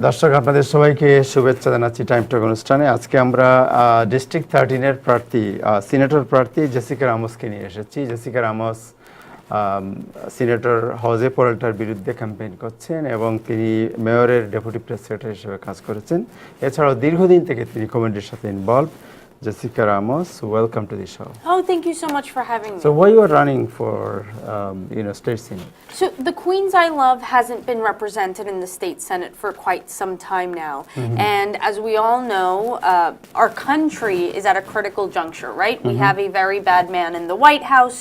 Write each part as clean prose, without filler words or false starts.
দর্শক আপনাদের সবাইকে শুভেচ্ছা জানাচ্ছি টাইম টক অনুষ্ঠানে। আজকে আমরা ডিস্ট্রিক্ট 13 এর প্রার্থী সিনেটর প্রার্থী জেসিকা রামোসকে নিয়ে এসেছি। জেসিকা রামোস সিনেটর হজে পোরাল্টার বিরুদ্ধে ক্যাম্পেইন করছেন এবং তিনি মেয়রের ডেপুটি প্রেস সেক্রেটারি হিসেবে কাজ করেছেন। এছাড়াও দীর্ঘদিন থেকে তিনি কমিউনিটির সাথে involve. Jessica Ramos, welcome to the show. Oh, thank you so much for having me. So why you are running for, state senate? So the Queens I love hasn't been represented in the state senate for quite some time now. And as we all know, our country is at a critical juncture, right? We have a very bad man in the White House.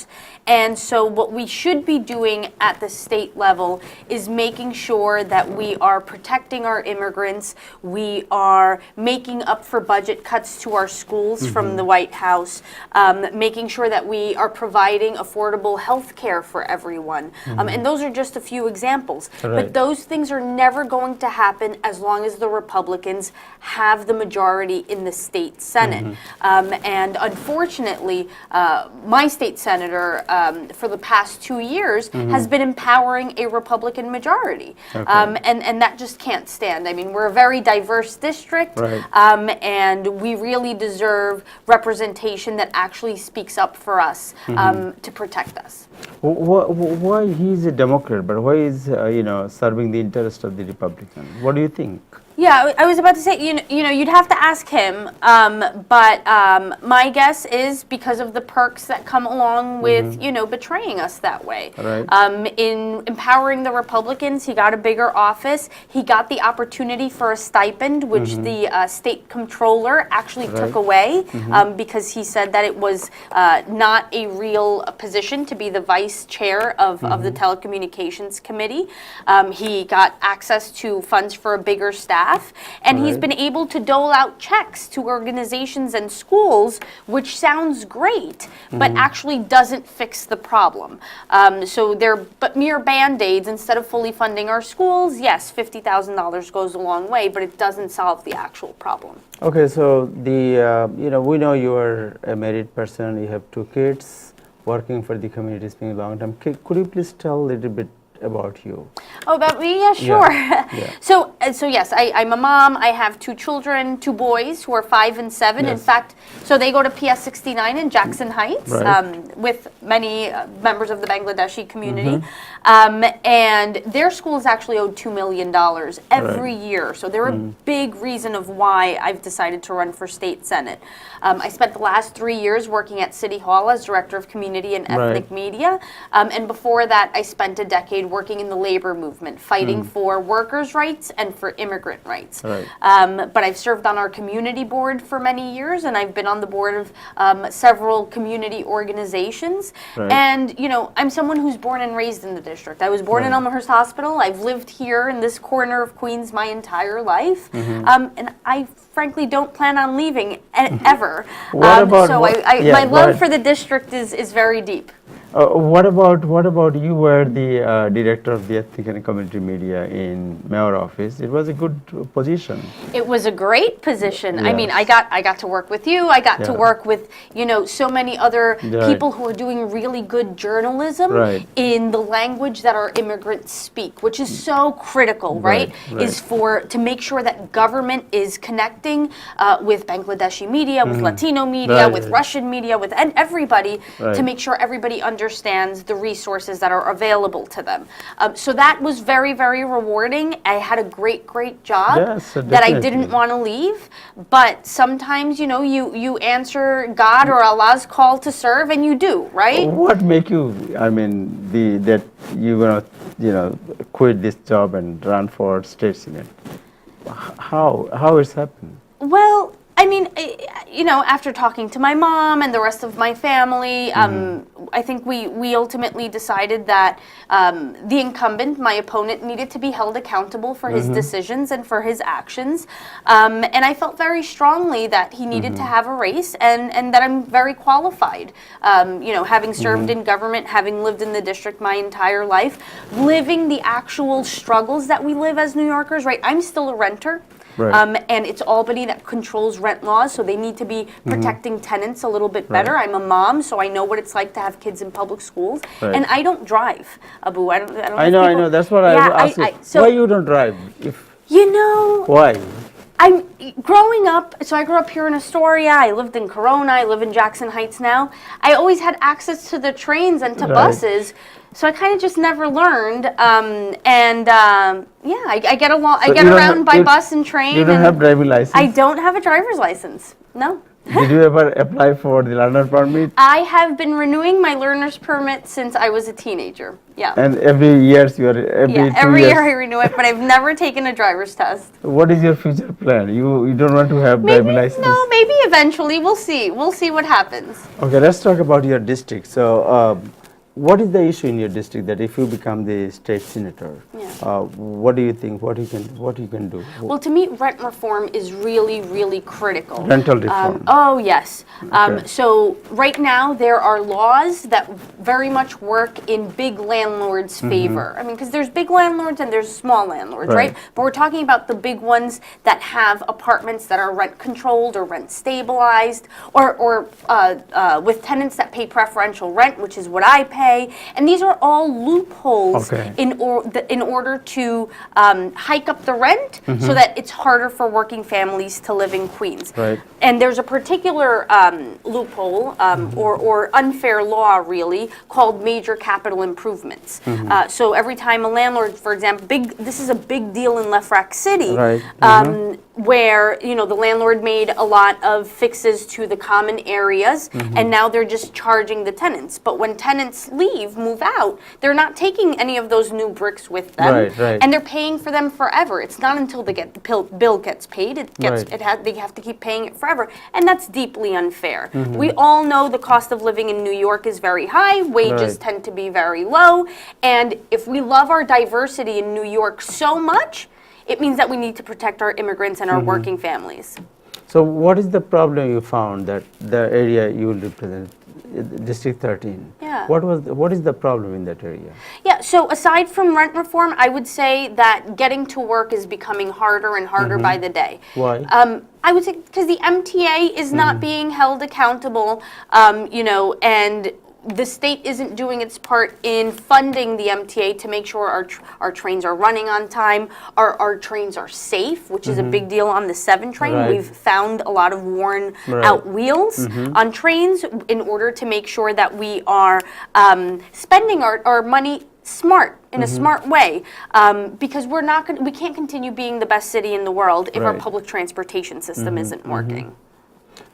And so what we should be doing at the state level is making sure that we are protecting our immigrants. We are making up for budget cuts to our schools from the White House, making sure that we are providing affordable health care for everyone. And those are just a few examples. Right. But those things are never going to happen as long as the Republicans have the majority in the state Senate. And unfortunately, my state senator for the past 2 years has been empowering a Republican majority. And that just can't stand. I mean, we're a very diverse district, Right. And we really deserve representation that actually speaks up for us to protect us. Why he's a Democrat, but why is serving the interest of the Republican? What do you think? Yeah, I was about to say, you know, you'd have to ask him, but my guess is because of the perks that come along with, betraying us that way. Right. In empowering the Republicans, he got a bigger office. He got the opportunity for a stipend, which the state comptroller actually took away because he said that it was not a real position to be the vice chair of the telecommunications committee. He got access to funds for a bigger staff. And he's been able to dole out checks to organizations and schools, which sounds great, but actually doesn't fix the problem. So they're but mere band-aids. Instead of fully funding our schools, yes, $50,000 goes a long way, but it doesn't solve the actual problem. Okay, so we know you are a married person, you have 2 kids, working for the community has been a long time. Could you please tell a little bit about you? Oh, about me? Yeah, sure. Yeah. So yes, I'm a mom. I have 2 children, 2 boys who are 5 and 7. Yes. In fact, so they go to PS 69 in Jackson Heights Right. with many members of the Bangladeshi community. And their school is actually owed $2 million every year. So they're a big reason of why I've decided to run for state senate. I spent the last 3 years working at City Hall as director of community and ethnic media. And before that, I spent a decade working in the labor movement, fighting for workers' rights and for immigrant rights. Right. But I've served on our community board for many years, and I've been on the board of several community organizations. Right. And, I'm someone who's born and raised in the district. I was born in Elmhurst Hospital. I've lived here in this corner of Queens my entire life. And I frankly don't plan on leaving ever. What about my love for the district is very deep. What about you were the director of the ethnic and community media in mayor office? It was a good position. It was a great position. I mean, Yes. I got to work with you. I got to work with, so many other people who are doing really good journalism Right. in the language that our immigrants speak, which is so critical, right? Is to make sure that government is connecting with Bangladeshi media, with Latino media, Right. with Russian media, with everybody Right. to make sure everybody understands the resources that are available to them. So that was very, very rewarding. I had a great job Yes, that I definitely. didn't want to leave. But sometimes, you answer God or Allah's call to serve, and you do, right? What make you? I mean, that you gonna quit this job and run for state senate? How it's happened? Well, I mean, after talking to my mom and the rest of my family, I think we ultimately decided that the incumbent, my opponent, needed to be held accountable for his decisions and for his actions. And I felt very strongly that he needed to have a race and that I'm very qualified. Having served in government, having lived in the district my entire life, living the actual struggles that we live as New Yorkers, right? I'm still a renter. Right. And it's Albany that controls rent laws, so they need to be protecting tenants a little bit better. Right. I'm a mom, so I know what it's like to have kids in public schools. Right. And I don't drive, Abu. I don't. I know. That's what I was asking. Why you don't drive? You know, Why? I'm growing up, so I grew up here in Astoria. I lived in Corona. I live in Jackson Heights now. I always had access to the trains and to Right. buses, so I kind of just never learned. Yeah, I get along. So I get you don't around have- by you- bus and train. You don't and have driving license? I don't have a driver's license. No. Did you ever apply for the learner permit? I have been renewing my learner's permit since I was a teenager. Yeah. And every years you are Yeah, 2 every years. year I renew it, but I've never taken a driver's test. What is your future plan? You don't want to have Maybe, driving license? no, maybe eventually. We'll see. We'll see what happens. Okay, let's talk about your district. So, what is the issue in your district that if you become the state senator, Yeah. what do you think? What you can do? Well, to me, rent reform is really, really critical. Rental reform. Oh, yes. Okay. So right now, there are laws that very much work in big landlords' favor. I mean, because there's big landlords and there's small landlords, Right. right? But we're talking about the big ones that have apartments that are rent controlled or rent stabilized, or with tenants that pay preferential rent, which is what I pay. And these are all loopholes Okay. in order to hike up the rent so that it's harder for working families to live in Queens. Right. And there's a particular loophole or unfair law, really, called major capital improvements. So every time a landlord, for example, this is a big deal in Lefrak City, Right. where the landlord made a lot of fixes to the common areas, and now they're just charging the tenants. But when tenants move out, they're not taking any of those new bricks with them, Right. and they're paying for them forever. It's not until the bill gets paid, Right. they have to keep paying it forever, and that's deeply unfair. We all know the cost of living in New York is very high, wages Right. tend to be very low, and if we love our diversity in New York so much, it means that we need to protect our immigrants and our working families. So, what is the problem you found that the area you will represent, District 13? Yeah. What is the problem in that area? Yeah, so aside from rent reform, I would say that getting to work is becoming harder and harder by the day. Why? I would say because the MTA is not being held accountable, and the state isn't doing its part in funding the MTA to make sure our trains are running on time, our trains are safe, which is a big deal on the 7 train. Right. We've found a lot of worn Right. out wheels on trains in order to make sure that we are spending our money smart, in a smart way, because we can't continue being the best city in the world if our Right. public transportation system isn't working.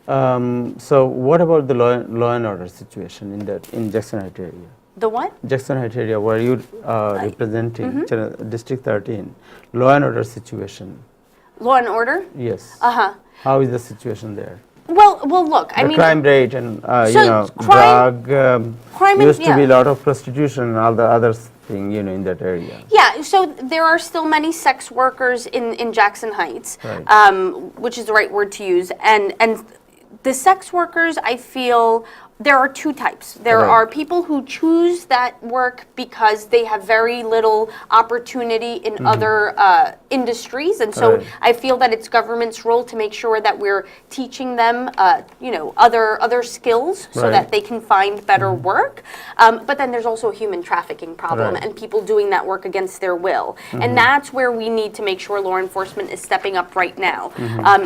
So, what about the law and order situation in Jackson Heights area? The what? Jackson Heights area, where you representing District 13, law and order situation. Law and order? Yes. Uh-huh. How is the situation there? Well, look, I The mean, crime rate and So, crime- drug crime and- used to be a yeah. lot of prostitution and all the other thing in that area. yeah, so there are still many sex workers in Jackson Heights, Right. which is the right word to use, and the sex workers, I feel, there are 2 types. There Right. are people who choose that work because they have very little opportunity in other industries, and so Right. I feel that it's government's role to make sure that we're teaching them, other skills so Right. that they can find better work. But then there's also a human trafficking problem Right. and people doing that work against their will, and that's where we need to make sure law enforcement is stepping up right now.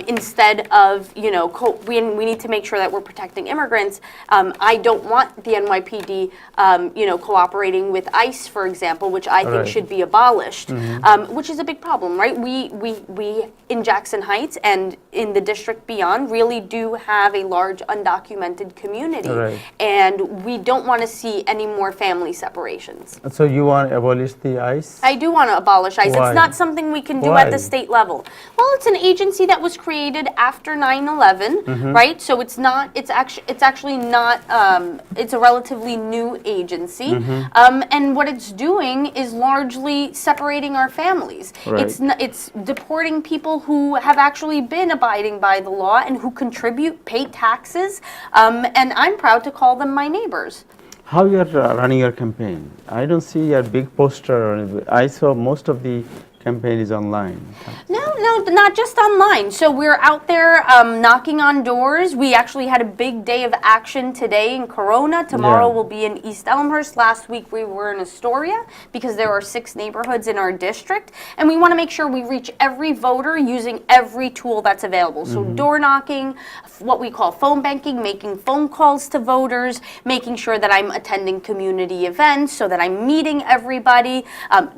Instead of we need to make sure that we're protecting immigrants. I don't want the NYPD, cooperating with ICE, for example, which I think Right. should be abolished, which is a big problem, right? We in Jackson Heights and in the district beyond really do have a large undocumented community, Right. and we don't want to see any more family separations. So you want to abolish the ICE? I do want to abolish ICE. Why? It's not something we can do Why? at the state level. Well, it's an agency that was created after 9/11, right? So it's actually not. It's a relatively new agency, and what it's doing is largely separating our families. Right. It's deporting people who have actually been abiding by the law and who contribute, pay taxes, and I'm proud to call them my neighbors. How you are running your campaign? I don't see a big poster. I saw most of the campaign is online. No, not just online. So we're out there knocking on doors. We actually had a big day of action today in Corona. Tomorrow Yeah. we'll be in East Elmhurst. Last week we were in Astoria because there are 6 neighborhoods in our district. And we want to make sure we reach every voter using every tool that's available. So door knocking, what we call phone banking, making phone calls to voters, making sure that I'm attending community events so that I'm meeting everybody,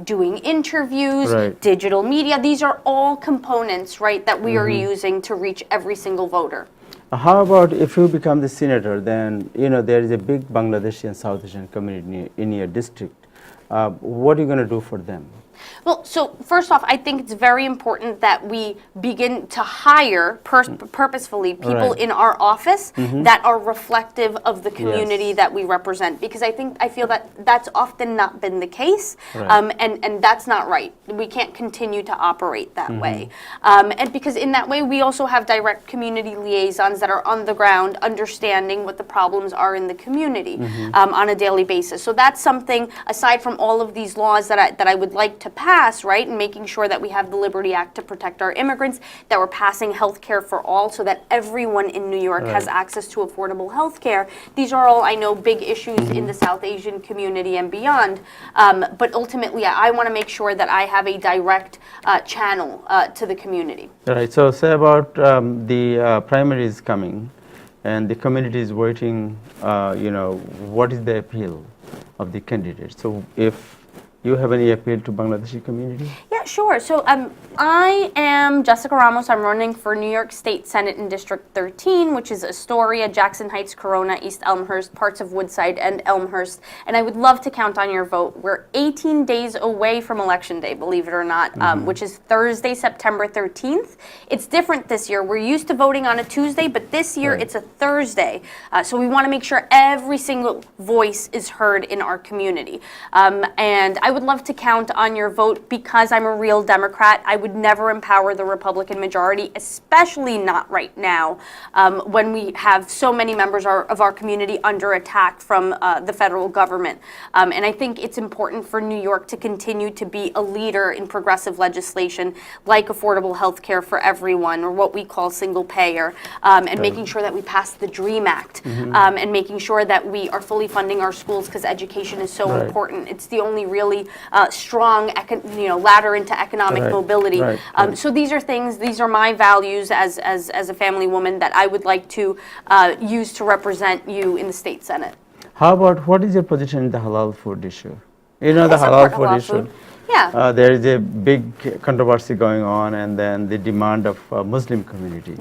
doing interviews, Right. digital media. These are all components, right, that we are using to reach every single voter. How about if you become the senator, then there is a big Bangladeshi and South Asian community in your district. What are you going to do for them? Well, so first off, I think it's very important that we begin to hire purposefully people Right. in our office that are reflective of the community Yes. that we represent, because I feel that that's often not been the case, Right. and that's not right. We can't continue to operate that way, and because in that way we also have direct community liaisons that are on the ground, understanding what the problems are in the community on a daily basis. So that's something aside from all of these laws that I would like to pass, right, and making sure that we have the Liberty Act to protect our immigrants, that we're passing health care for all so that everyone in New York has access to affordable health care. These are all, I know, big issues in the South Asian community and beyond, but ultimately I want to make sure that I have a direct channel to the community. Right. So say about the primaries coming, and the community is waiting. What is the appeal of the candidates? So if you have any appeal to Bangladeshi community? Yeah, sure. So I am Jessica Ramos. I'm running for New York State Senate in District 13, which is Astoria, Jackson Heights, Corona, East Elmhurst, parts of Woodside, and Elmhurst. And I would love to count on your vote. We're 18 days away from Election Day, believe it or not, which is Thursday, September 13th. It's different this year. We're used to voting on a Tuesday, but this year it's a Thursday. So we want to make sure every single voice is heard in our community. And I would love to count on your vote because I'm a real Democrat. I would never empower the Republican majority, especially not right now when we have so many members of our community under attack from the federal government. And I think it's important for New York to continue to be a leader in progressive legislation like affordable health care for everyone, or what we call single payer, and making sure that we pass the DREAM Act, and making sure that we are fully funding our schools because education is so important. It's the only really strong ladder into economic mobility. So these are things, these are my values as a family woman that I would like to use to represent you in the state Senate. How about what is your position in the halal food issue? The I support halal food halal issue. food. Yeah. There is a big controversy going on, and then the demand of Muslim community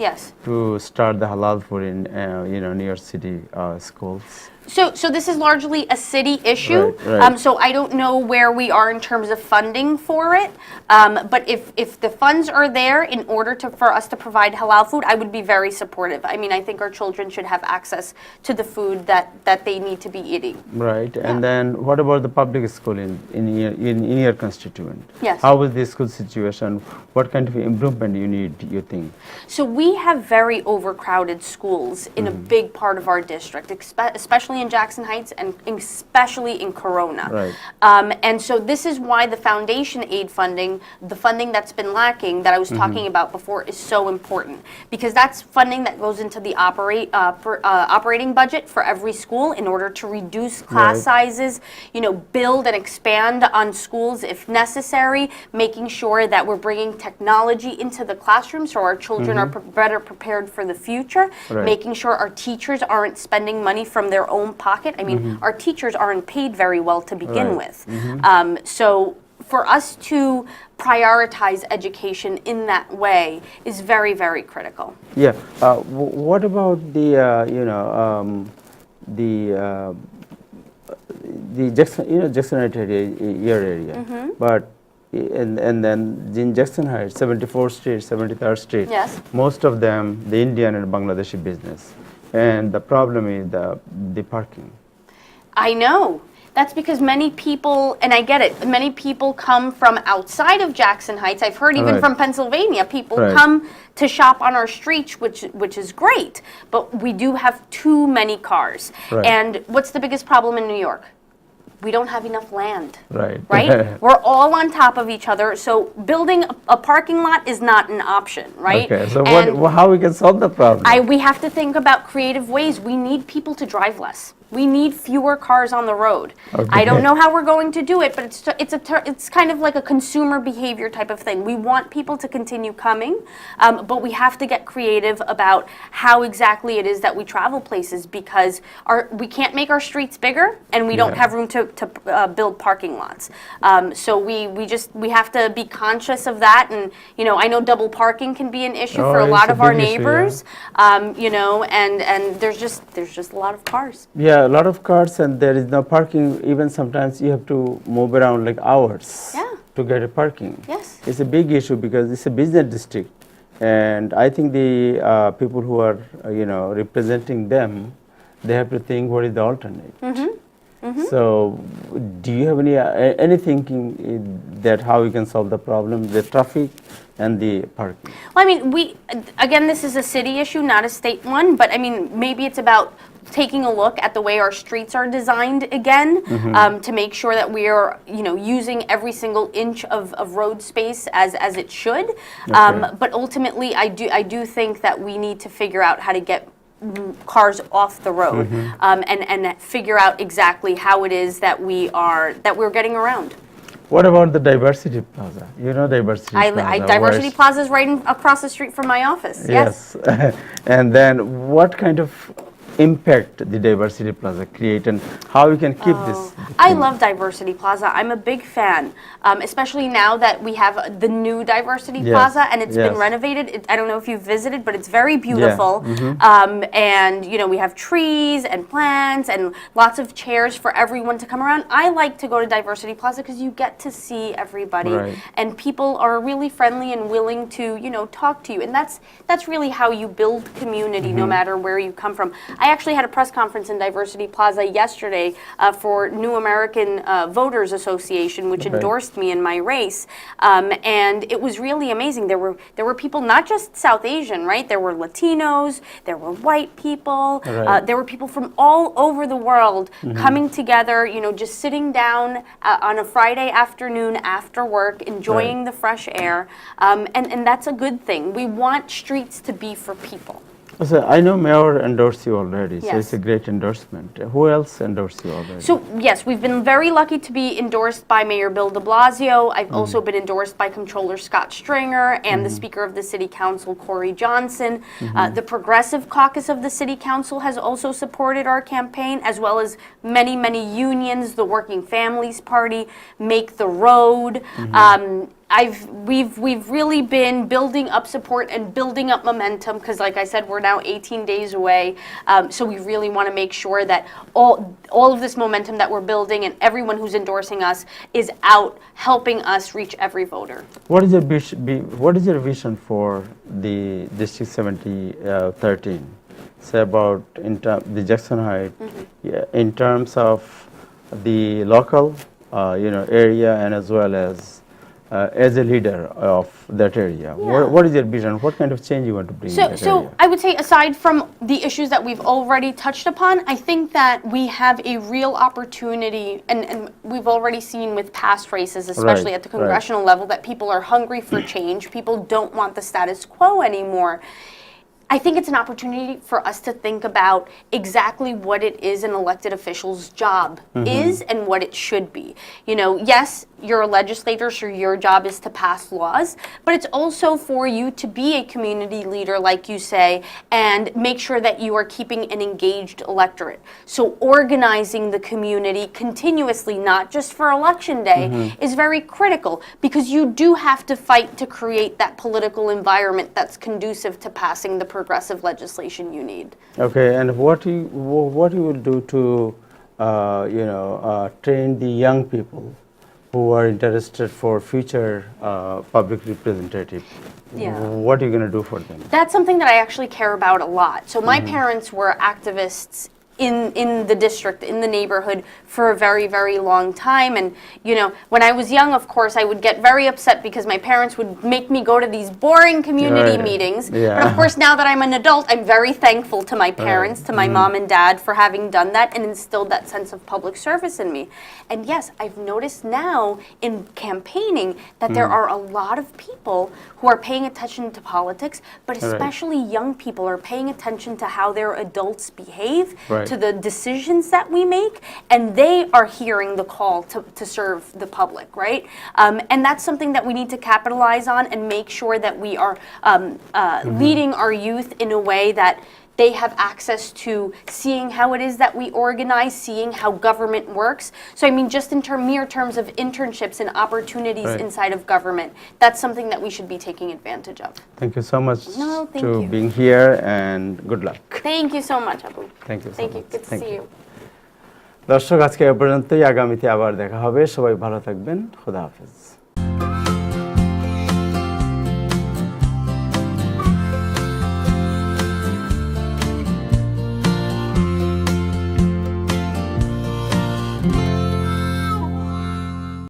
to start the halal food in New York City schools. So this is largely a city issue. Right. So I don't know where we are in terms of funding for it. But if the funds are there in order for us to provide halal food, I would be very supportive. I mean, I think our children should have access to the food that they need to be eating. Right. And then what about the public school in your constituent? Yes. How is the school situation? What kind of improvement you think? So we have very overcrowded schools in a big part of our district, especially in Jackson Heights and especially in Corona. Right. And so this is why the foundation aid funding, the funding that's been lacking that I was talking about before, is so important, because that's funding that goes into the operating budget for every school in order to reduce class sizes, build and expand on schools if necessary, making sure that we're bringing technology into the classroom so our children are better prepared for the future, making sure our teachers aren't spending money from their own pocket. I mean, our teachers aren't paid very well to begin with. So for us to prioritize education in that way is very, very critical. Yeah. What about the Jackson Heights area, but and then in Jackson Heights, 74th Street, 73rd Street, most of them the Indian and Bangladeshi business, and the problem is the parking. I know. That's because many people, and I get it, many people come from outside of Jackson Heights. I've heard even from Pennsylvania, people come to shop on our streets, which is great, but we do have too many cars. And what's the biggest problem in New York? we don't have enough land. Right. Right? We're all on top of each other, so building a parking lot is not an option, right? Okay, so And how we can solve the problem? we have to think about creative ways. We need people to drive less. We need fewer cars on the road. Okay. I don't know how we're going to do it, but it's kind of like a consumer behavior type of thing. We want people to continue coming, but we have to get creative about how exactly it is that we travel places, because we can't make our streets bigger, and we don't have room to build parking lots. So we have to be conscious of that, and I know double parking can be an issue for a it's lot a of our big issue, neighbors. And there's just a lot of cars. Yeah, a lot of cars, and there is no parking. Even sometimes you have to move around like hours to get a parking. Yes. It's a big issue because it's a business district, and I think the people who are representing them, they have to think what is the alternate. So, do you have any thinking that how we can solve the problem, the traffic and the parking? Well, I mean, again, this is a city issue, not a state one, but I mean, maybe it's about taking a look at the way our streets are designed again, to make sure that we are, using every single inch of road space as it should. Okay. But ultimately, I do think that we need to figure out how to get cars off the road, and figure out exactly how it is that we're getting around. What about the Diversity Plaza? Diversity Plaza. Diversity Plaza is right across the street from my office. Yes. And then what kind of impact the Diversity Plaza create, and how we can keep this? I love Diversity Plaza. I'm a big fan, especially now that we have the new Diversity Plaza, and it's been renovated. I don't know if you've visited, but it's very beautiful. And we have trees and plants and lots of chairs for everyone to come around. I like to go to Diversity Plaza because you get to see everybody, and people are really friendly and willing to talk to you, and that's really how you build community, no matter where you come from. I actually had a press conference in Diversity Plaza yesterday for New American Voters Association, which endorsed me in my race, and it was really amazing. There were people, not just South Asian, right? There were Latinos, there were white people, there were people from all over the world coming together, just sitting down on a Friday afternoon after work, enjoying the fresh air, and that's a good thing. We want streets to be for people. So I know Mayor endorsed you already, so Yes. it's a great endorsement. Who else endorsed you already? So yes, we've been very lucky to be endorsed by Mayor Bill de Blasio. I've also been endorsed by Comptroller Scott Stringer and the Speaker of the City Council, Corey Johnson. The Progressive Caucus of the City Council has also supported our campaign, as well as many, many unions, the Working Families Party, Make the Road. We've really been building up support and building up momentum, because like I said, we're now 18 days away. So we really want to make sure that all of this momentum that we're building and everyone who's endorsing us is out helping us reach every voter. What is your vision for the District 13? Say about the Jackson Heights, in terms of the local area, and as well as a leader of that area. What is your vision? What kind of change you want to bring in that area? I would say, aside from the issues that we've already touched upon, I think that we have a real opportunity, and we've already seen with past races, especially at the congressional level, that people are hungry for change. People don't want the status quo anymore. I think it's an opportunity for us to think about exactly what it is an elected official's job is and what it should be. Yes, you're a legislator, so your job is to pass laws, but it's also for you to be a community leader, like you say, and make sure that you are keeping an engaged electorate. So organizing the community continuously, not just for election day, is very critical, because you do have to fight to create that political environment that's conducive to passing the progressive legislation you need. Okay, and what you will do to train the young people who are interested for future public representative? What are you going to do for them? That's something that I actually care about a lot. So my parents were activists in the district, in the neighborhood for a very, very long time. And, you know, when I was young, of course, I would get very upset because my parents would make me go to these boring community meetings. But of course, now that I'm an adult, I'm very thankful to my parents, to my mom and dad for having done that and instilled that sense of public service in me. And yes, I've noticed now in campaigning that there are a lot of people who are paying attention to politics, but especially young people are paying attention to how their adults behave, to the decisions that we make, and they are hearing the call to serve the public, right? And that's something that we need to capitalize on and make sure that we are leading our youth in a way that they have access to seeing how it is that we organize, seeing how government works. So I mean, just in mere terms of internships and opportunities inside of government, that's something that we should be taking advantage of. Thank you so much thank to you. being here and good luck. Thank you so much, Abu. Thank you so Thank you. much. Good to Thank see you. you. দর্শক আজকে এ পর্যন্তই, আগামীতে আবার দেখা হবে। সবাই ভালো থাকবেন। খোদা হাফেজ।